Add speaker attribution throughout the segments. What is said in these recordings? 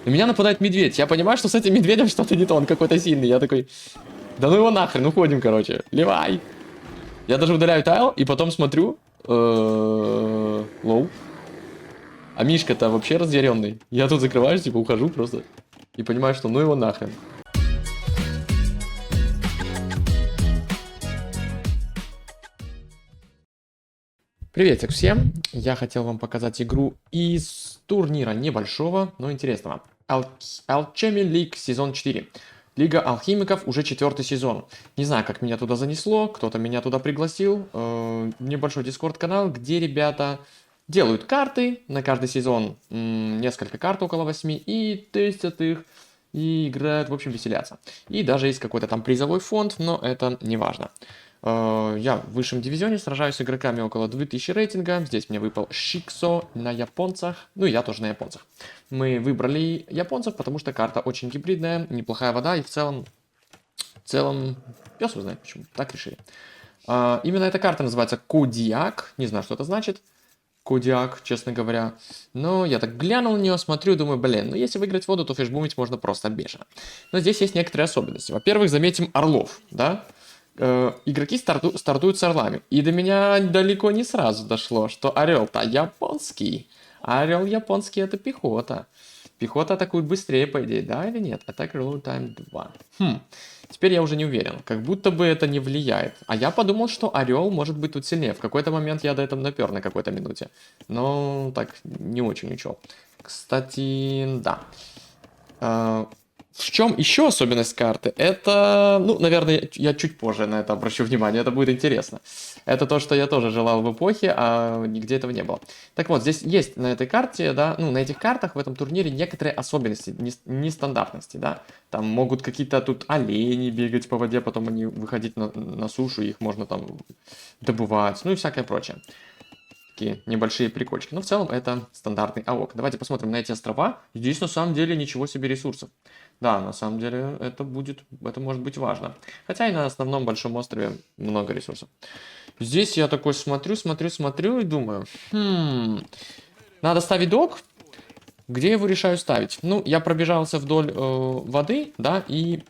Speaker 1: На меня нападает медведь. Я понимаю, что с этим медведем что-то не то, он какой-то сильный. Я такой, да ну его нахрен, уходим, короче. Ливай. Я даже удаляю тайл, и потом смотрю. Лоу. А Мишка-то вообще разъяренный. Я тут закрываюсь, типа ухожу просто. И понимаю, что ну его нахрен. Приветик всем! Я хотел вам показать игру из турнира небольшого, но интересного. Alchemy League сезон 4. Лига алхимиков, уже 4-й сезон. Не знаю, как меня туда занесло, кто-то меня туда пригласил. Небольшой дискорд-канал, где ребята делают карты. На каждый сезон несколько карт, около 8, и тестят их, и играют, в общем, веселятся. И даже есть какой-то там призовой фонд, но это не важно. Я в высшем дивизионе сражаюсь с игроками около 2000 рейтинга. Здесь мне выпал Шиксо на японцах. Ну и я тоже на японцах. Мы выбрали японцев, потому что карта очень гибридная, неплохая вода. И в целом, пес вы знает почему. Так решили. Именно эта карта называется Кодиак. Не знаю, что это значит. Кодиак, честно говоря. Но я так глянул на нее, смотрю, думаю, блин, ну если выиграть воду, то фишбумить можно просто бешено. Но здесь есть некоторые особенности. Во-первых, заметим орлов, да? Игроки стартуют с орлами. И до меня далеко не сразу дошло, что орел-то японский. А орел японский это пехота. Пехота атакует быстрее, по идее, да или нет? Attack Reload Time 2. Теперь я уже не уверен. Как будто бы это не влияет. А я подумал, что орел может быть тут сильнее. В какой-то момент я до этого напер на какой-то минуте. Но так не очень учел. Кстати, да. В чем еще особенность карты? Это, ну, наверное, я чуть позже на это обращу внимание, это будет интересно. Это то, что я тоже желал в эпохе, а нигде этого не было. Так вот, здесь есть на этой карте, да, ну, на этих картах в этом турнире некоторые особенности, нестандартности, да. Там могут какие-то тут олени бегать по воде, потом они выходить на сушу, их можно там добывать, ну и всякое прочее. Такие небольшие прикольчики. Но в целом это стандартный АОК. Давайте посмотрим на эти острова. Здесь на самом деле ничего себе ресурсов. Да, на самом деле это может быть важно. Хотя и на основном большом острове много ресурсов. Здесь я такой смотрю и думаю, надо ставить док. Где я его решаю ставить? Ну, я пробежался вдоль воды, да, и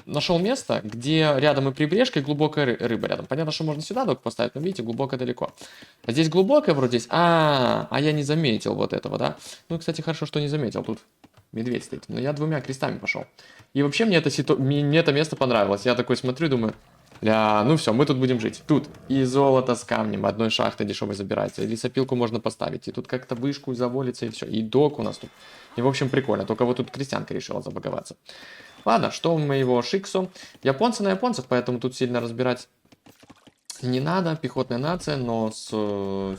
Speaker 1: нашел место, где рядом и прибрежка, и глубокая рыба рядом. Понятно, что можно сюда док поставить, но видите, глубоко далеко. А здесь глубокая вроде здесь. А я не заметил вот этого, да? Ну, кстати, хорошо, что не заметил. Тут медведь стоит. Но я двумя крестами пошел. И вообще мне это место понравилось. Я такой смотрю, думаю, ну все, мы тут будем жить. Тут и золото с камнем, одной шахты дешевой забирается. И лесопилку можно поставить. И тут как-то вышку заволится, и все. И док у нас тут. И в общем прикольно. Только вот тут крестьянка решила забаговаться. Ладно, что у моего Шиксу? Японцы на японцев, поэтому тут сильно разбирать не надо. Пехотная нация, но с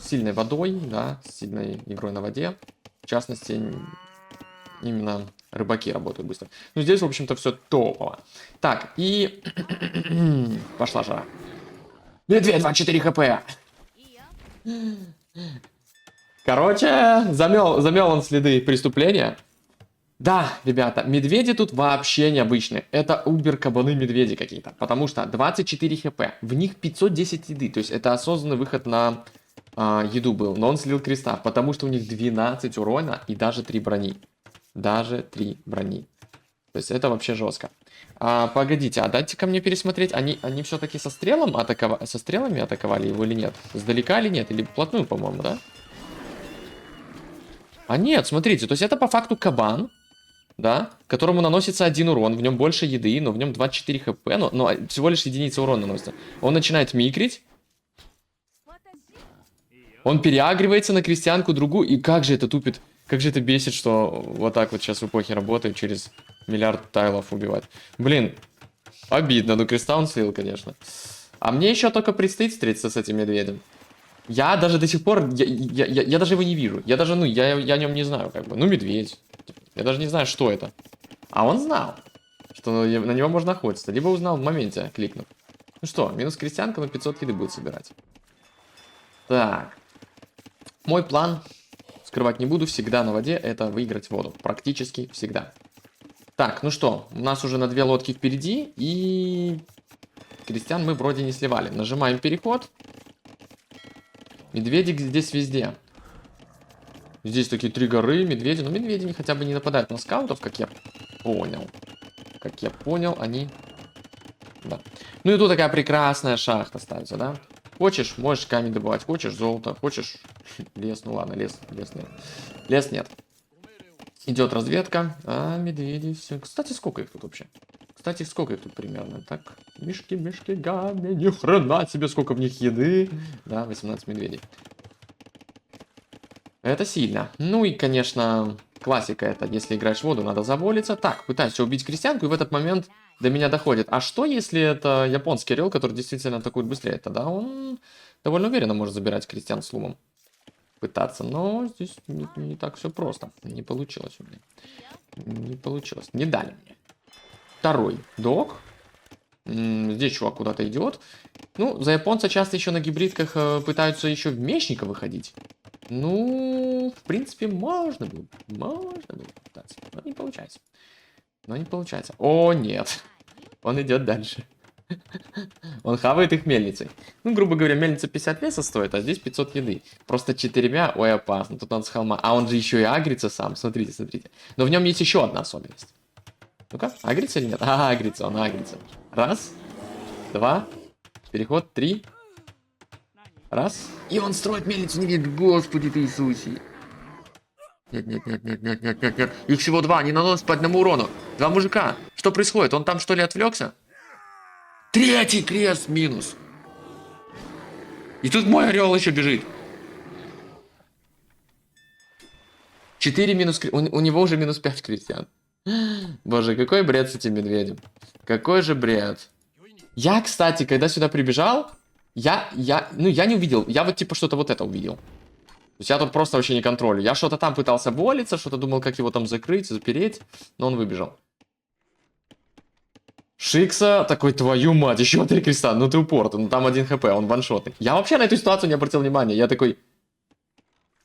Speaker 1: сильной водой, да, с сильной игрой на воде. В частности, именно рыбаки работают быстро. Ну, здесь, в общем-то, все топово. Так, и... Пошла жара. Медведь 24 хп. Короче, замел он следы преступления. Да, ребята, медведи тут вообще необычные. Это убер-кабаны медведи какие-то. Потому что 24 хп, в них 510 еды. То есть это осознанный выход на еду был. Но он слил креста, потому что у них 12 урона и даже 3 брони. Даже 3 брони. То есть это вообще жестко. Погодите, а дайте-ка мне пересмотреть. Они все-таки со стрелами атаковали его или нет? Сдалека или нет? Или вплотную, по-моему, да? А нет, смотрите, то есть это по факту кабан. Да, которому наносится 1 урон, в нем больше еды, но в нем 24 хп, но всего лишь единица урона наносится. Он начинает микрить. Он переагривается на крестьянку другую, и как же это тупит, как же это бесит, что вот так вот сейчас в эпохе работает, через миллиард тайлов убивать. Блин, обидно, но креста он слил, конечно. А мне еще только предстоит встретиться с этим медведем. Я даже до сих пор, я даже его не вижу. Я даже, я о нем не знаю, как бы. Ну, медведь. Я даже не знаю, что это. А он знал, что на него можно охотиться. Либо узнал в моменте, кликнув. Ну что, минус крестьянка, но 500 еды будет собирать. Так. Мой план, скрывать не буду, всегда на воде, это выиграть воду. Практически всегда. Так, ну что, у нас уже на 2 лодки впереди, и крестьян мы вроде не сливали. Нажимаем переход. Медведик здесь везде. Здесь такие 3 горы, медведи. Но медведи хотя бы не нападают на скаутов, как я понял. Как я понял, они... Да. Ну и тут такая прекрасная шахта ставится, да? Хочешь, можешь камень добывать. Хочешь золото, хочешь лес. Ну ладно, лес нет. Лес нет. Идет разведка. А, медведи все. Кстати, сколько их тут вообще? Кстати, сколько их тут примерно? Так, мишки, гамми, ни хрена себе, сколько в них еды. Да, 18 медведей. Это сильно. Ну и, конечно, классика это, если играешь в воду, надо заволиться. Так, пытаюсь убить крестьянку, и в этот момент до меня доходит. А что, если это японский орел, который действительно атакует быстрее? Тогда он довольно уверенно может забирать крестьян с лумом. Пытаться, но здесь не так все просто. Не получилось у меня. Не получилось. Не дали мне. Второй дог. Здесь чувак куда-то идет. Ну, за японца часто еще на гибридках пытаются еще в мечника выходить. Ну, в принципе, можно было. Можно было пытаться. Но не получается. Но не получается. О, нет. Он идет дальше. Он хавает их мельницей. Ну, грубо говоря, мельница 50 леса стоит, а здесь 500 еды. Просто 4, ой, опасно. Тут надо с холма. А он же еще и агрится сам. Смотрите, смотрите. Но в нем есть еще одна особенность. Ну-ка, агрится или нет? А, агрится, он агрится. Раз, два, переход, 3. Раз. И он строит мельницу, не видит. Господи ты Иисусе. Нет. Их всего 2, они наносят по 1 урону. 2 мужика. Что происходит? Он там что ли отвлекся? 3-й крест минус. И тут мой орел еще бежит. 4 минус... У него уже минус 5 крестьян. Боже, какой бред с этим медведем. Какой же бред. Я, кстати, когда сюда прибежал, я не увидел. Я вот типа что-то вот это увидел. То есть я тут просто вообще не контролю. Я что-то там пытался волиться, что-то думал, как его там закрыть, запереть. Но он выбежал. Шикса такой, твою мать, еще 3 креста. Ну ты упорт, ну там 1 хп, он ваншотный. Я вообще на эту ситуацию не обратил внимания. Я такой...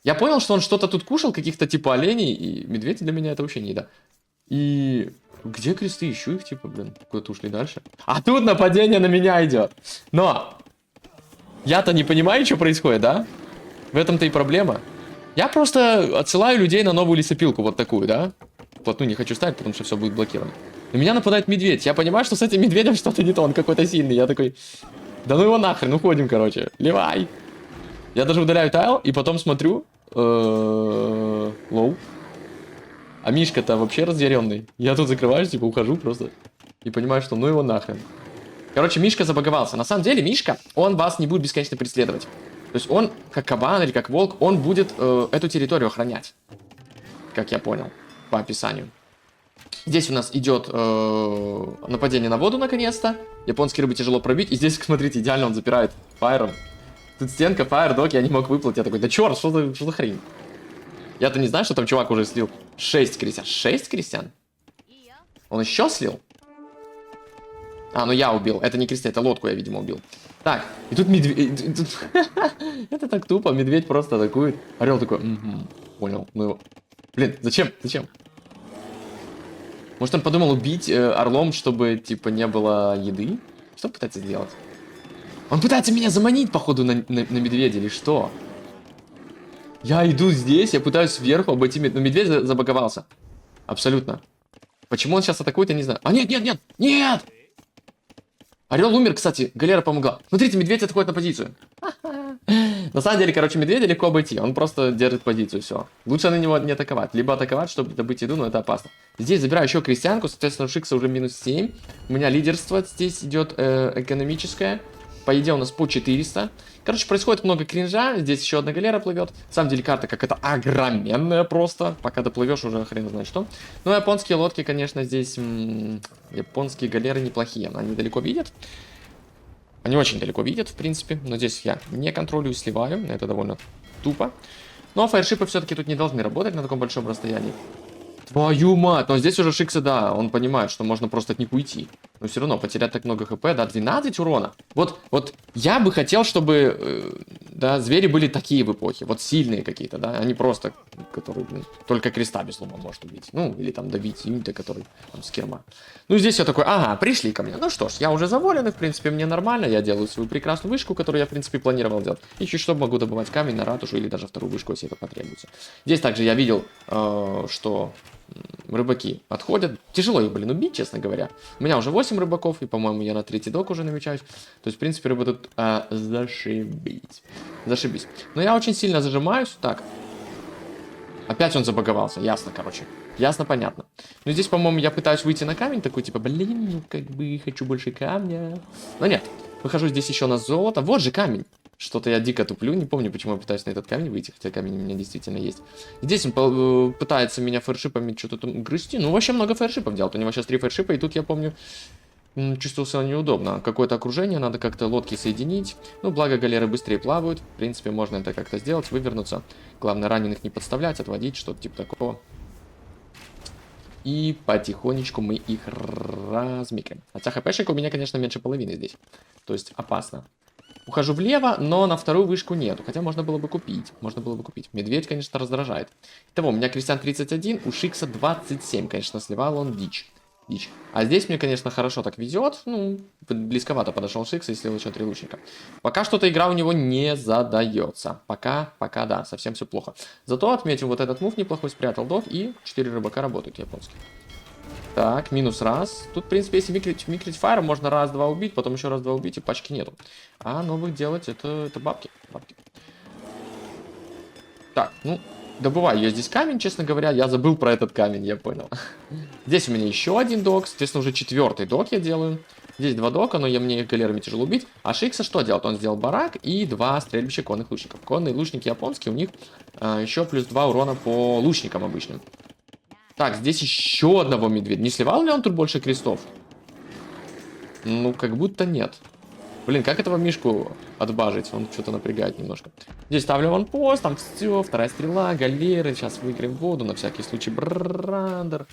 Speaker 1: Я понял, что он что-то тут кушал, каких-то типа оленей, и медведи для меня это вообще не еда. И... Где кресты? Ищу их, типа, блин, куда-то ушли дальше. А тут нападение на меня идет. Но... Я-то не понимаю, что происходит, да? В этом-то и проблема. Я просто отсылаю людей на новую лесопилку, вот такую, да? Вплотную не хочу ставить, потому что все будет блокировано. На меня нападает медведь. Я понимаю, что с этим медведем что-то не то, он какой-то сильный. Я такой, да ну его нахрен, уходим, короче. Ливай. Я даже удаляю тайл, и потом смотрю. Лоу. А Мишка-то вообще разъяренный. Я тут закрываюсь, типа ухожу просто. И понимаю, что ну его нахрен. Короче, Мишка забаговался. На самом деле, Мишка, он вас не будет бесконечно преследовать. То есть он, как кабан или как волк, он будет эту территорию охранять. Как я понял, по описанию. Здесь у нас идет нападение на воду, наконец-то. Японские рыбы тяжело пробить. И здесь, смотрите, идеально он запирает фаером. Тут стенка, фаер, док, я не мог выплыть. Я такой, да черт, что за хрень? Я-то не знаю, что там чувак уже слил 6 крестьян. 6 крестьян? Он еще слил? А, ну я убил. Это не крестьян, это лодку я, видимо, убил. Так, и тут медведь... Это так тупо, медведь просто атакует. Орел такой, понял, ну его... Блин, зачем? Может, он подумал убить орлом, чтобы, типа, не было еды? Что пытается сделать? Он пытается меня заманить, походу, на медведя или что? Я иду здесь, я пытаюсь сверху обойти медведя. Но медведь забаговался. Абсолютно. Почему он сейчас атакует, я не знаю. А, нет! Орел умер, кстати, галера помогла. Смотрите, медведь отходит на позицию. На самом деле, короче, медведя легко обойти. Он просто держит позицию, все. Лучше на него не атаковать. Либо атаковать, чтобы добыть еду, но это опасно. Здесь забираю еще крестьянку, соответственно, у Шикса уже минус 7. У меня лидерство здесь идет экономическое. По идее у нас по 400. Короче, происходит много кринжа. Здесь еще одна галера плывет. На самом деле карта как-то огроменная просто. Пока доплывешь, уже хрен знает что. Ну, японские лодки, конечно, здесь... японские галеры неплохие. Они далеко видят. Они очень далеко видят, в принципе. Но здесь я не контролирую, сливаю. Это довольно тупо. Но фаершипы все-таки тут не должны работать на таком большом расстоянии. Твою мать! Но здесь уже Шикса, да, он понимает, что можно просто от них уйти. Но все равно потерять так много хп, да, 12 урона. Вот я бы хотел, чтобы да, звери были такие в эпохе, вот сильные какие-то, да, они просто, которые, блин, только креста без лома может убить, ну, или там добить юнита, который там с керма. Ну, здесь я такой, ага, пришли ко мне, ну что ж, я уже заволен, и, в принципе, мне нормально, я делаю свою прекрасную вышку, которую я, в принципе, планировал делать, и чуть что могу добывать камень на ратушу или даже вторую вышку, если это потребуется. Здесь также я видел, что рыбаки отходят. Тяжело их, блин, убить, честно говоря. У меня уже 8 рыбаков, и, по-моему, я на 3-й док уже намечаюсь. То есть, в принципе, рыба тут зашибись. Зашибись. Но я очень сильно зажимаюсь. Так. Опять он забаговался. Ясно, короче. Ясно, понятно. Но здесь, по-моему, я пытаюсь выйти на камень. Такой, типа, блин, ну, как бы, хочу больше камня. Но нет. Выхожу здесь еще на золото. Вот же камень. Что-то я дико туплю, не помню, почему я пытаюсь на этот камень выйти, хотя камень у меня действительно есть. Здесь он пытается меня фаершипами что-то там грызти. Ну, вообще много фаершипов делает. У него сейчас 3 фаершипа, и тут, я помню, чувствовал себя неудобно. Какое-то окружение, надо как-то лодки соединить. Ну, благо галеры быстрее плавают. В принципе, можно это как-то сделать, вывернуться. Главное, раненых не подставлять, отводить, что-то типа такого. И потихонечку мы их размикаем. Хотя хпшек у меня, конечно, меньше половины здесь. То есть опасно. Ухожу влево, но на вторую вышку нету. Хотя можно было бы купить. Можно было бы купить. Медведь, конечно, раздражает. Итого, у меня крестьян 31, у Шикса 27. Конечно, сливал он дичь. Дичь. А здесь мне, конечно, хорошо так везет. Ну, близковато подошел Шикс и слил еще 3 лучника. Пока что-то игра у него не задается. Пока да, совсем все плохо. Зато отметим, вот этот мув неплохой, спрятал док, и 4 рыбака работают японские. Так, минус раз. Тут, в принципе, если микрить фаером, можно раз-два убить, потом еще раз-два убить, и пачки нету. А новых делать, это бабки. Бабки. Так, ну, добываю я здесь камень, честно говоря. Я забыл про этот камень, я понял. Здесь у меня еще один док, соответственно, уже 4-й док я делаю. Здесь 2 дока, но мне их галерами тяжело убить. А Шикса что делает? Он сделал барак и 2 стрельбища конных лучников. Конные лучники японские, у них еще плюс 2 урона по лучникам обычным. Так, здесь еще одного медведя. Не сливал ли он тут больше крестов? Ну, как будто нет. Блин, как этого мишку отбажить? Он что-то напрягает немножко. Здесь ставлю ванпост, там все, 2-я стрела, галеры. Сейчас выиграем воду, на всякий случай брандер.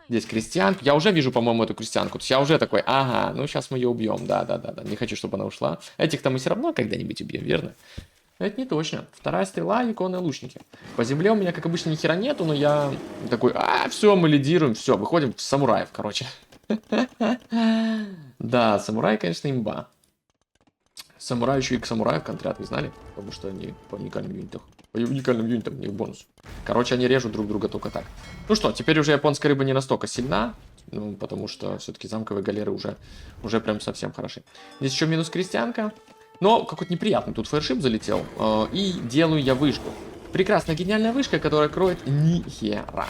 Speaker 1: Здесь крестьянка. Я уже вижу, по-моему, эту крестьянку. То есть я уже такой, ага, ну сейчас мы ее убьем. Да. Не хочу, чтобы она ушла. Этих-то мы все равно когда-нибудь убьем, верно? Это не точно. 2-я стрела и конные лучники. По земле у меня, как обычно, ни хера нету, но я такой, все, мы лидируем, все, выходим в самураев, короче. Да, самурай, конечно, имба. Самурай еще и к самураю контрят, вы знали? Потому что они по уникальным юнитам. По уникальным юнитам у них бонус. Короче, они режут друг друга только так. Ну что, теперь уже японская рыба не настолько сильна. Ну, потому что все-таки замковые галеры уже прям совсем хороши. Здесь еще минус крестьянка. Но какой-то неприятный тут фаершип залетел. И делаю я вышку. Прекрасная гениальная вышка, которая кроет ни хера.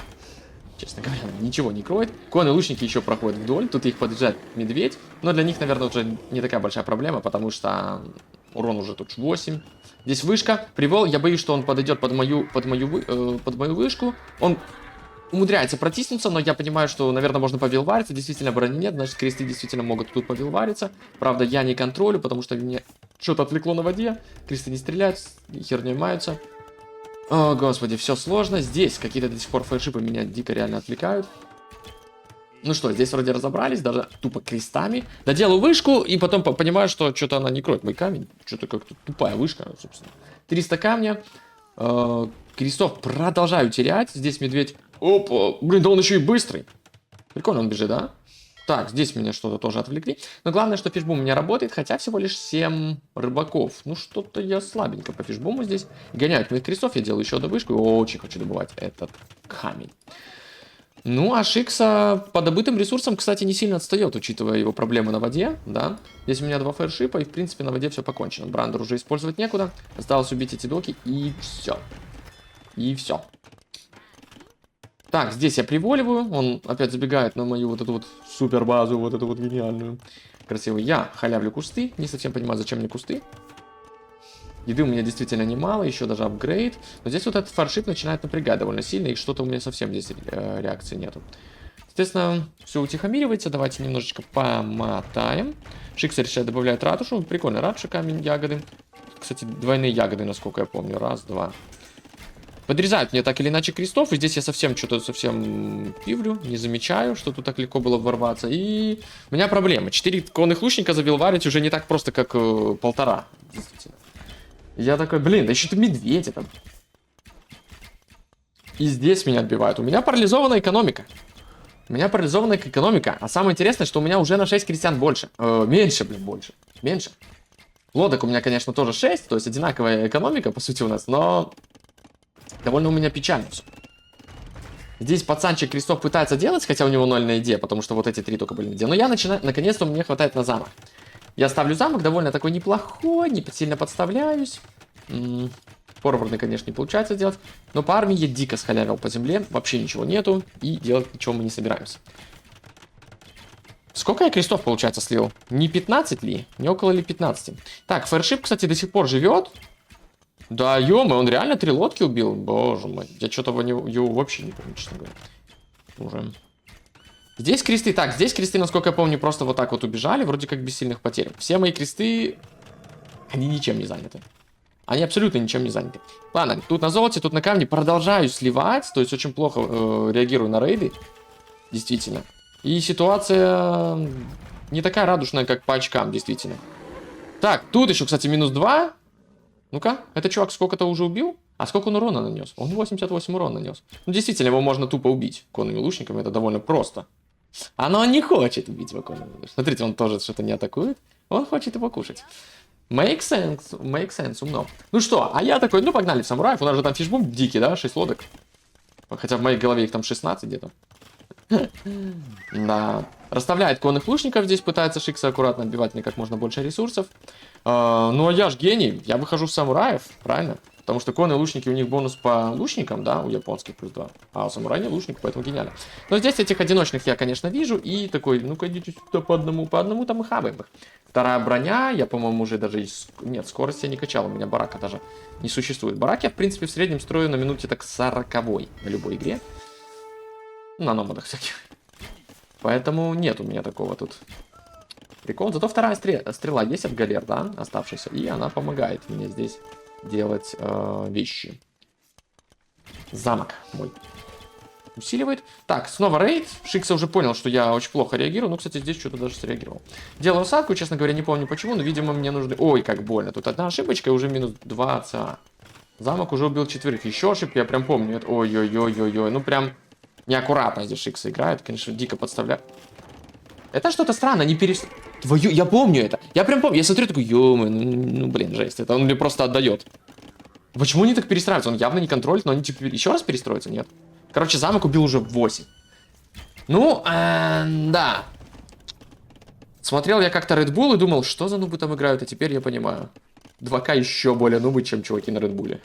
Speaker 1: Честно говоря, ничего не кроет. Конные лучники еще проходят вдоль. Тут их подъезжает медведь. Но для них, наверное, уже не такая большая проблема, потому что урон уже тут 8. Здесь вышка. Привел. Я боюсь, что он подойдет под мою вышку. Он умудряется протиснуться, но я понимаю, что, наверное, можно повилвариться. Действительно, брони нет, значит, кресты действительно могут тут повилвариться. Правда, я не контролю, потому что меня что-то отвлекло на воде. Кресты не стреляют, херней маются. О, господи, все сложно. Здесь какие-то до сих пор фаершипы меня дико реально отвлекают. Ну что, здесь вроде разобрались, даже тупо крестами. Доделаю вышку, и потом понимаю, что что-то она не кроет мой камень. Что-то как-то тупая вышка, собственно. 300 камня. Крестов продолжаю терять. Здесь медведь... Опа, блин, да он еще и быстрый. Прикольно он бежит, да? Так, здесь меня что-то тоже отвлекли. Но главное, что фишбум у меня работает, хотя всего лишь 7 рыбаков. Ну, что-то я слабенько по фишбуму здесь. Гоняют моих крестов, я делаю еще одну вышку. И очень хочу добывать этот камень. Ну, а Шикса по добытым ресурсам, кстати, не сильно отстает, учитывая его проблемы на воде, да. Здесь у меня 2 фаершипа, и, в принципе, на воде все покончено. Брандер уже использовать некуда. Осталось убить эти доки, и все. И все. Так, здесь я приволиваю, он опять забегает на мою вот эту вот супер базу, вот эту вот гениальную. Красивую. Я халявлю кусты, не совсем понимаю, зачем мне кусты. Еды у меня действительно немало, еще даже апгрейд. Но здесь вот этот фаршип начинает напрягать довольно сильно, и что-то у меня совсем здесь реакции нету. Соответственно, все утихомиривается, давайте немножечко помотаем. Шикса решает добавлять ратушу, прикольно, ратуша, камень, ягоды. Кстати, двойные ягоды, насколько я помню, раз, два. Подрезают мне так или иначе крестов, и здесь я совсем пивлю, не замечаю, что тут так легко было ворваться. И у меня проблема. 4 конных лучника завилварить уже не так просто, как 1,5. Действительно. Я такой, блин, да еще ты медведь там. И здесь меня отбивают. У меня парализованная экономика. У меня парализованная экономика. А самое интересное, что у меня уже на 6 крестьян больше. Меньше, блин, больше. Меньше. Лодок у меня, конечно, тоже 6. То есть одинаковая экономика, по сути, у нас. Но довольно у меня печально все. Здесь пацанчик крестов пытается делать, хотя у него 0 на еде, потому что вот эти 3 только были на еде. Но я начинаю, наконец-то мне хватает на замок. Я ставлю замок, довольно такой неплохой, не сильно подставляюсь. Форвардный, конечно, не получается делать. Но по армии я дико схалявил по земле, вообще ничего нету, и делать ничего мы не собираемся. Сколько я крестов, получается, слил? Не 15 ли? Не около ли 15? Так, фэршип, кстати, до сих пор живет. Да, ё-моё, он реально 3 лодки убил? Боже мой, я что-то его вообще не помню, честно говоря. Уже. Здесь кресты, так, здесь кресты, насколько я помню, просто вот так вот убежали, вроде как без сильных потерь. Все мои кресты, они ничем не заняты. Они абсолютно ничем не заняты. Ладно, тут на золоте, тут на камне продолжаю сливать, то есть очень плохо реагирую на рейды, действительно. И ситуация не такая радужная, как по очкам, действительно. Так, тут еще, кстати, минус 2. Ну-ка, этот чувак сколько-то уже убил? А сколько он урона нанес? Он 88 урона нанес. Ну, действительно, его можно тупо убить конными лучниками, это довольно просто. Но он не хочет убить его конными лучниками. Смотрите, он тоже что-то не атакует. Он хочет его кушать. Make sense, умно. Ну что, а я такой, ну погнали в самураев. У нас же там фишбум дикий, да, 6 лодок. Хотя в моей голове их там 16 где-то. Да. Расставляет конных лучников здесь, пытается Шикса аккуратно отбивать мне как можно больше ресурсов. Ну а я ж гений, я выхожу в самураев, правильно? Потому что конные лучники, у них бонус по лучникам, да, у японских плюс 2. А у самурая не лучник, поэтому гениально. Но здесь этих одиночных я, конечно, вижу. И такой, ну-ка идите сюда по одному там и хаваем их. Вторая броня, я, по-моему, уже даже... Нет, скорость я не качал, у меня барака даже не существует. Барак я, в принципе, в среднем строю на минуте так 40-й на любой игре. На номадах всяких. Поэтому нет у меня такого тут прикола. Зато вторая стрела есть от галер, да, оставшаяся. И она помогает мне здесь делать вещи. Замок мой усиливает. Так, снова рейд. Шикса уже понял, что я очень плохо реагирую. Ну, кстати, здесь что-то даже среагировал. Делаю осадку, честно говоря, не помню почему, но, видимо, мне нужны... Ой, как больно. Тут одна ошибочка, и уже минус 2 ЦА. Замок уже убил 4. Еще ошибки, я прям помню. Ой-ой-ой-ой-ой. Ну, прям неаккуратно здесь Шикса играет. Конечно, дико подставляет. Это что-то странно, не перес... Твою... Я помню это. Я прям помню. Я смотрю, такой, ё-моё, ну, блин, жесть. Это он мне просто отдает. Почему они так перестраиваются? Он явно не контролит, но они типа еще раз перестроятся? Нет. Короче, замок убил уже в 8. Ну, да. Смотрел я как-то Red Bull и думал, что за нубы там играют, а теперь я понимаю. 2К еще более нубы, чем чуваки на Red Bull.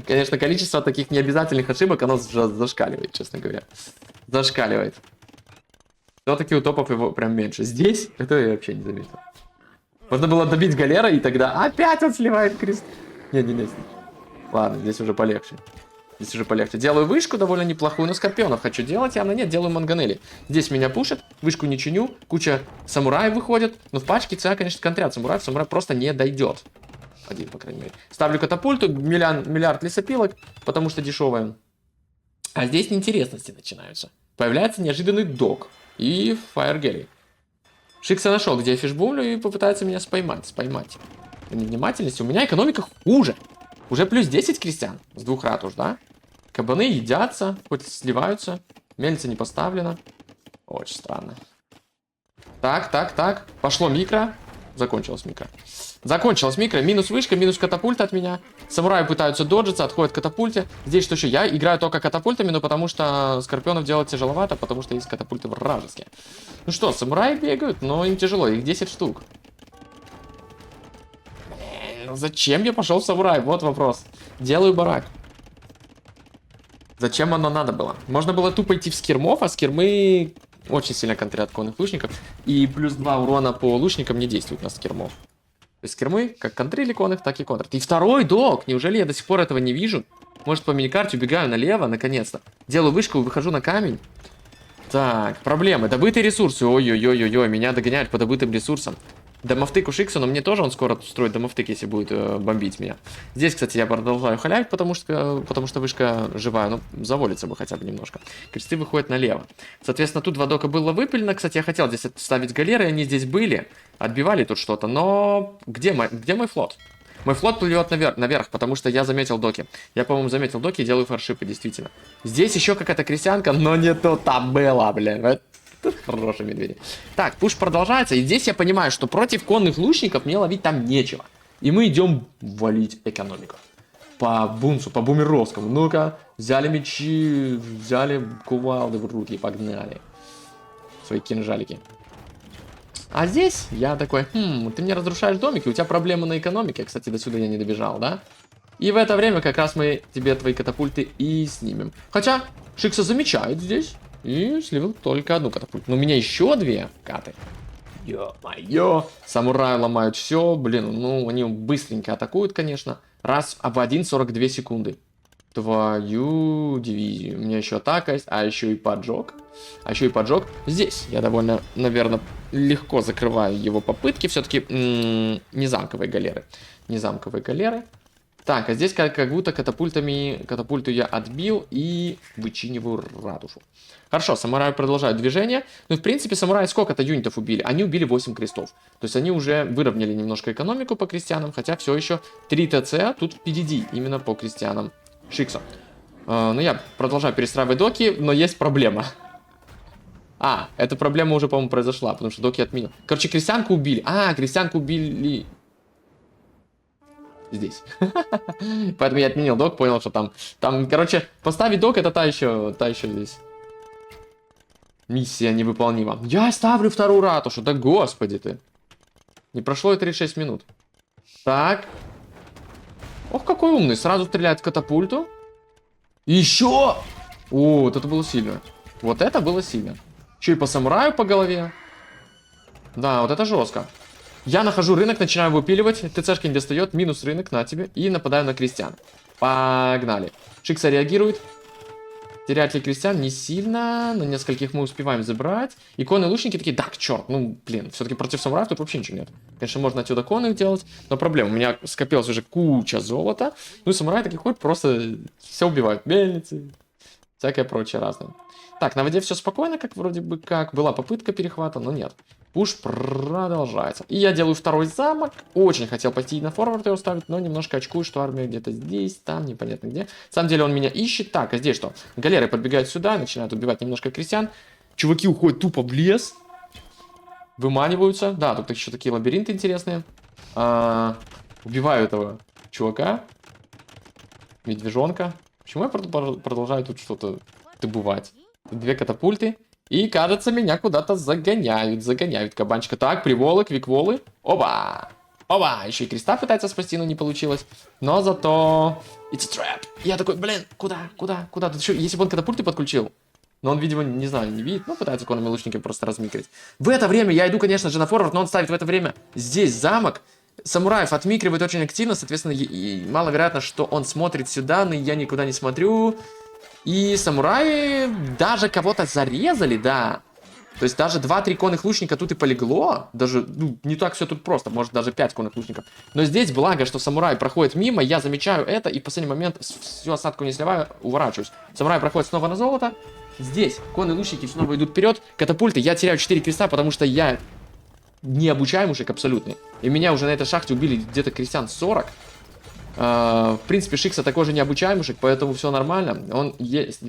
Speaker 1: Конечно, количество таких необязательных ошибок, оно зашкаливает, честно говоря. Зашкаливает. Все-таки у топов его прям меньше. Здесь это я вообще не заметил. Можно было добить галера, и тогда опять он сливает крест. Не. Ладно, здесь уже полегче. Здесь уже полегче. Делаю вышку довольно неплохую, но скорпионов хочу делать, явно нет, делаю манганели. Здесь меня пушат, вышку не чиню, куча самураев выходит, но в пачке ЦА, конечно, контрят самураев, самурай просто не дойдет. Один, по крайней мере. Ставлю катапульту, миллиард лесопилок, потому что дешевая. А здесь неинтересности начинаются. Появляется неожиданный док и фаергелли. Шикса нашел, где я фишбумлю, и попытается меня споймать. Невнимательности. У меня экономика хуже. Уже плюс 10 крестьян с 2 ратуш, да? Кабаны едятся, хоть сливаются. Мельница не поставлена. Очень странно. Так. Пошло микро. Закончилось микро. Минус вышка, минус катапульта от меня. Самураи пытаются доджиться, отходят к катапульте. Здесь что еще? Я играю только катапультами, но потому что скорпионов делать тяжеловато, потому что есть катапульты вражеские. Ну что, самураи бегают, но им тяжело. Их 10 штук. Зачем я пошел в самурай? Вот вопрос. Делаю барак. Зачем оно надо было? Можно было тупо идти в скирмов, а скирмы очень сильно контрят конных лучников. И плюс 2 урона по лучникам не действует на скирмов. То есть скирмы как контрили конных, так и контрят. И второй док! Неужели я до сих пор этого не вижу? Может, по миникарте убегаю налево, наконец-то. Делаю вышку, выхожу на камень. Так, проблемы. Добытые ресурсы. Ой-ой-ой-ой-ой, меня догоняют по добытым ресурсам. Домовтык у Шикса, но мне тоже он скоро устроит домовтык, если будет бомбить меня. Здесь, кстати, я продолжаю халявить, потому что вышка живая. Ну, заволиться бы хотя бы немножко. Кресты выходят налево. Соответственно, тут 2 дока было выпилено. Кстати, я хотел здесь ставить галеры, они здесь были. Отбивали тут что-то, но... Где мой флот? Мой флот плывет наверх, потому что я заметил доки. Я, по-моему, заметил доки и делаю фаршипы, действительно. Здесь еще какая-то крестьянка, но не то-то было, блин. Это хорошие медведи. Так, пуш продолжается. И здесь я понимаю, что против конных лучников мне ловить там нечего. И мы идем валить экономику. По бунсу, по бумеровскому. Ну-ка, взяли мечи, взяли кувалды в руки, погнали. Свои кинжалики. А здесь я такой, ты мне разрушаешь домики, у тебя проблемы на экономике. Кстати, до сюда я не добежал, да? И в это время как раз мы тебе твои катапульты и снимем. Хотя, Шикса замечает здесь. И сливил только одну катапульту. Но у меня еще две каты. Ё-моё. Самураи ломают все. Блин, ну они быстренько атакуют, конечно. Раз в 1,42 секунды. Твою дивизию. У меня еще атака есть, а еще и поджог. Здесь я довольно, наверное, легко закрываю его попытки. Все-таки не замковые галеры. Так, а здесь как будто катапульту я отбил и вычиниваю ратушу. Хорошо, самураи продолжают движение. Ну, в принципе, самураи сколько-то юнитов убили? Они убили 8 крестов. То есть они уже выровняли немножко экономику по крестьянам, хотя все еще 3 ТЦ тут впереди, именно по крестьянам Шикса. Ну, я продолжаю перестраивать доки, но есть проблема. Эта проблема уже, по-моему, произошла, потому что доки отменил. Короче, крестьянку убили. Крестьянку убили... здесь. Поэтому я отменил док, понял, что там, короче, поставить док это та еще здесь. Миссия невыполнима. Я ставлю вторую ратушу, да господи ты. Не прошло и 36 минут. Так. Ох, какой умный, сразу стреляет в катапульту. Еще! О, вот это было сильно. Вот это было сильно. Еще и по самураю по голове. Да, вот это жестко. Я нахожу рынок, начинаю выпиливать. ТЦшки не достает, минус рынок, на тебе. И нападаю на крестьян. Погнали. Шикса реагирует. Терять ли крестьян не сильно. На нескольких мы успеваем забрать. И конные лучники такие, да, черт, ну, блин, все-таки против самураев тут вообще ничего нет. Конечно, можно отсюда конных делать, но проблема. У меня скопилось уже куча золота. Ну, и самураи такие ходят, просто все убивают. Мельницы, всякое прочее разное. Так, на воде все спокойно, как вроде бы как. Была попытка перехвата, но нет. Пуш продолжается. И я делаю второй замок. Очень хотел пойти на форвард его ставить, но немножко очкую, что армия где-то здесь, там, непонятно где. На самом деле он меня ищет. Так, а здесь что? Галеры подбегают сюда, начинают убивать немножко крестьян. Чуваки уходят тупо в лес. Выманиваются. Да, тут еще такие лабиринты интересные. Убиваю этого чувака. Медвежонка. Почему я продолжаю тут что-то добывать? Две катапульты. И, кажется, меня куда-то загоняют кабанчика. Так, приволы, квикволы. Оба! Еще и креста пытается спасти, но не получилось. Но зато... It's a trap. Я такой, блин, куда? Тут еще, если бы он катапульты подключил. Но он, видимо, не знаю, не видит. Ну, пытается конными лучниками просто размикрить. В это время я иду, конечно же, на форвард, но он ставит в это время здесь замок. Самураев отмикривает очень активно, соответственно, и маловероятно, что он смотрит сюда, но я никуда не смотрю. И самураи даже кого-то зарезали, да. То есть даже 2-3 конных лучника тут и полегло. Даже, ну, не так все тут просто. Может, даже 5 конных лучников. Но здесь благо, что самурай проходит мимо. Я замечаю это и в последний момент всю осадку не сливаю, уворачиваюсь. Самурай проходит снова на золото. Здесь конные лучники снова идут вперед. Катапульты. Я теряю 4 креста, потому что я не обучаемушек абсолютно. И меня уже на этой шахте убили где-то крестьян 40. В принципе, Шикса такой же необучаемушек, поэтому все нормально. Он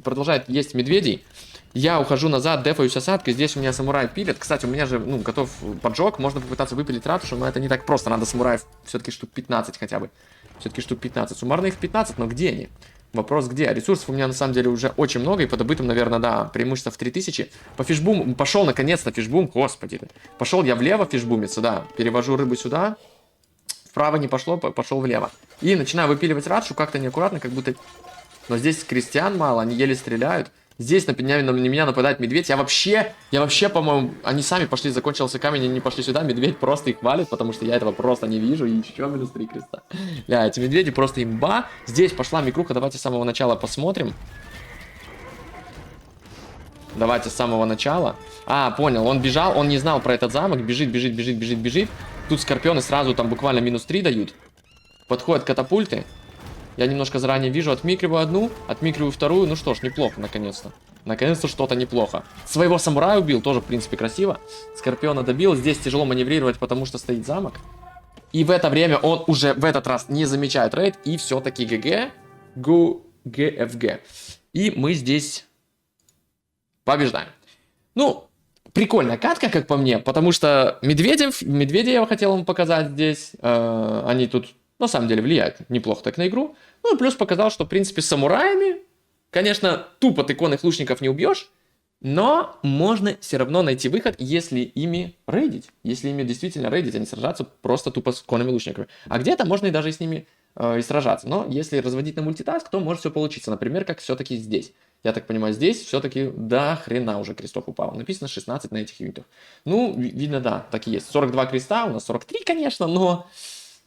Speaker 1: продолжает есть медведей. Я ухожу назад, дефаюсь осадкой. Здесь у меня самурай пилит. Кстати, у меня же, ну, готов поджог. Можно попытаться выпилить ратушу, но это не так просто. Надо самураев все-таки штук 15 хотя бы. Все-таки штук 15. Суммарно их 15, но где они? Вопрос где? Ресурсов у меня на самом деле уже очень много. И по добытым, наверное, да, преимущество в 3000. По фишбуму. Пошел наконец-то фишбум. Господи. Пошел я влево фишбумиться, да. Перевожу рыбу сюда. Вправо не пошло, пошел влево. И начинаю выпиливать ратушу как-то неаккуратно, как будто... Но здесь крестьян мало, они еле стреляют. Здесь на меня нападает медведь. Я вообще, по-моему, они сами пошли, закончился камень, они пошли сюда. Медведь просто их валит, потому что я этого просто не вижу. И еще минус 3 креста. Бля, эти медведи просто имба. Здесь пошла микруха, давайте с самого начала посмотрим. Давайте с самого начала. Понял, он бежал, он не знал про этот замок. Бежит. Тут скорпионы сразу там буквально минус 3 дают. Подходят катапульты. Я немножко заранее вижу, отмикриваю одну, отмикриваю вторую. Ну что ж, неплохо, наконец-то. Наконец-то что-то неплохо. Своего самурая убил, тоже, в принципе, красиво. Скорпиона добил. Здесь тяжело маневрировать, потому что стоит замок. И в это время он уже в этот раз не замечает рейд. И все-таки ГГ. ГФГ. И мы здесь побеждаем. Ну, прикольная катка, как по мне. Потому что Медведя я хотел вам показать здесь. Они тут, на самом деле, влияют неплохо так на игру. Ну, и плюс показал, что, в принципе, с самураями, конечно, тупо ты конных лучников не убьешь. Но можно все равно найти выход, если ими рейдить. Если ими действительно рейдить, а не сражаться просто тупо с конными лучниками. А где-то можно и даже и с ними и сражаться. Но если разводить на мультитаск, то может все получиться. Например, как все-таки здесь. Я так понимаю, здесь все-таки до хрена уже крестов упало. Написано 16 на этих юнитах. Ну, видно, да, так и есть. 42 креста, у нас 43, конечно, но...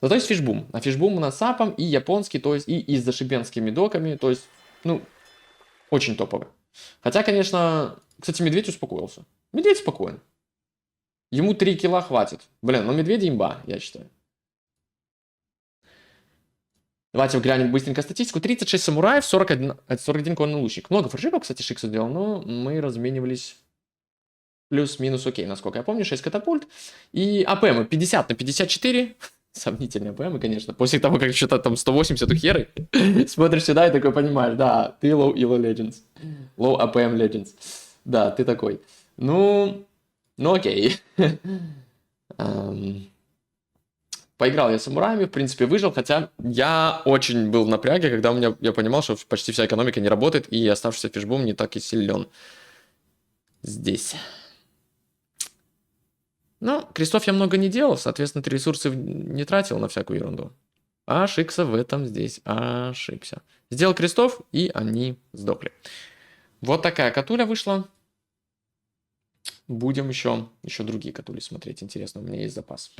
Speaker 1: Ну, то есть фишбум. А фишбум у нас с апом и японский, то есть и с зашибенскими доками. То есть, ну, очень топовый. Хотя, конечно, кстати, медведь успокоился. Медведь спокоен. Ему 3 килла хватит. Блин, ну медведь имба, я считаю. Давайте глянем быстренько статистику. 36 самураев, 41 конный лучник. Много фаршипов, кстати, Шикс сделал, но мы разменивались плюс-минус окей, насколько я помню. 6 катапульт. И АПМы 50 на 54. Сомнительные АПМы, конечно. После того, как что-то там 180 у Херы, смотришь сюда и такой понимаешь, да, ты low elo legends. Low APM legends. Да, ты такой. Ну окей. Поиграл я с самураями, в принципе, выжил, хотя я очень был в напряге, когда я понимал, что почти вся экономика не работает, и оставшийся фишбум не так и силен здесь. Ну, крестов я много не делал, соответственно, ты ресурсы не тратил на всякую ерунду. Ошибся в этом здесь, ошибся. Сделал крестов, и они сдохли. Вот такая катуля вышла. Будем еще другие катули смотреть, интересно, у меня есть запас.